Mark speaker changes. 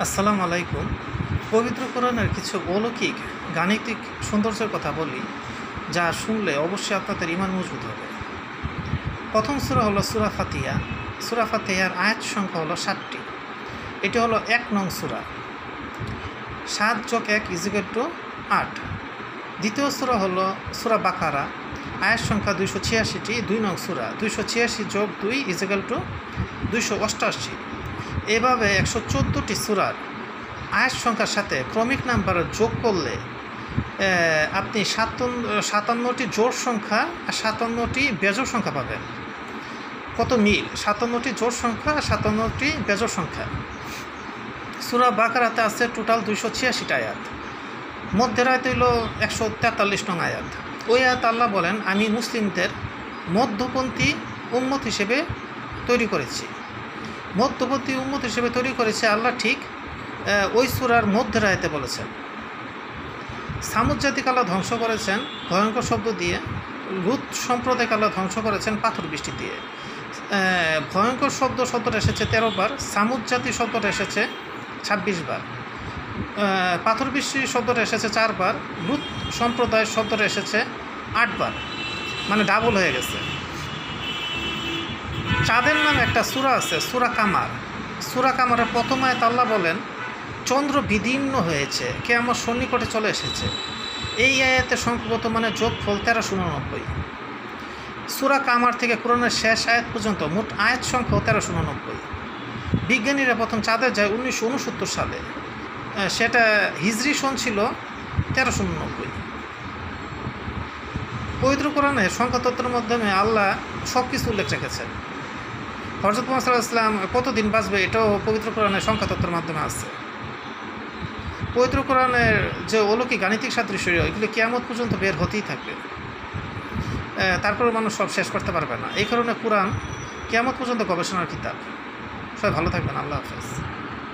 Speaker 1: আসসালামু আলাইকুম। পবিত্র কোরআনের কিছু অলৌকিক গাণিতিক সৌন্দর্যের কথা বলি, যা শুনলে অবশ্যই আপনাদের ঈমান মজবুত হবে। প্রথম সূরা হলো সূরা ফাতিহা। সূরা ফাতিহার আয়াত সংখ্যা হলো 7টি। এটি হলো 1 নং সূরা। 7 + 1 = 8। দ্বিতীয় সূরা হলো সূরা বাকারা। আয়াত সংখ্যা 286টি, 2 নং সূরা। 286 + 2 = 288। এভাবে 114টি সূরার আয়াত সংখ্যার সাথে ক্রমিক নাম্বার যোগ করলে আপনি 57টি জোড় সংখ্যা আর 57টি বেজোড় সংখ্যা পাবেন। কত মিল! 57টি জোড় সংখ্যা আর 57টি বেজোড় সংখ্যা। সূরা বাকারাতে আছে টোটাল 286টা আয়াত। মধ্যের আয়াত হইল 143 নং আয়াত। ওই আয়াত আল্লাহ বলেন, আমি মুসলিমদের মধ্যপন্থী উম্মত হিসেবে তৈরি করেছি। মধ্যপন্থী উম্মত হিসেবে তৈরি করেছে আল্লাহ ঠিক ওই সূরার মধ্যের আয়াতে বলেছেন। সামুদ জাতিকে আল্লাহ ধ্বংস করেছেন ভয়ঙ্কর শব্দ দিয়ে। লূত সম্প্রদায়কে আল্লাহ ধ্বংস করেছেন পাথর বৃষ্টি দিয়ে। ভয়ঙ্কর শব্দটা এসেছে 13 বার। সামুদ জাতি শব্দটা এসেছে 26 বার। পাথর বৃষ্টি শব্দটা এসেছে 4 বার। লূত সম্প্রদায়ের শব্দটা এসেছে 8 বার, মানে ডাবল হয়ে গেছে। চাঁদের নামে একটা সূরা আছে, সূরা কামার। সূরা কামারের প্রথম আয়াত আল্লাহ বলেন, চন্দ্র বিদীর্ণ হয়েছে, কিয়ামত সন্নিকটে চলে এসেছে। এই আয়াতের সংখ্যাগত মানে যোগফল 1389। সূরা কামার থেকে কোরআনের শেষ আয়াত পর্যন্ত মোট আয়াত সংখ্যা 1389। বিজ্ঞানীরা প্রথম চাঁদে যায় 1969 সালে। সেটা হিজরি সন ছিল 1389। পবিত্র কোরআনে সংখ্যাতত্ত্বের মাধ্যমে আল্লাহ সব কিছু উল্লেখ রেখেছেন। হযরত মুহাম্মদ সাল্লাল্লাহু আলাইহি ওয়াসাল্লাম কতদিন বাঁচবে এটাও পবিত্র কোরআনের সংখ্যাতত্ত্বের মাধ্যমে আছে। পবিত্র কোরআনের যে অলৌকিক গাণিতিক সাদৃশ্য, এগুলো কিয়ামত পর্যন্ত বের হতেই থাকবে। তারপরে মানুষ সব শেষ করতে পারবে না। এই কারণে কোরআন কিয়ামত পর্যন্ত গবেষণার কিতাব। সবাই ভালো থাকবেন। আল্লাহ হাফেজ।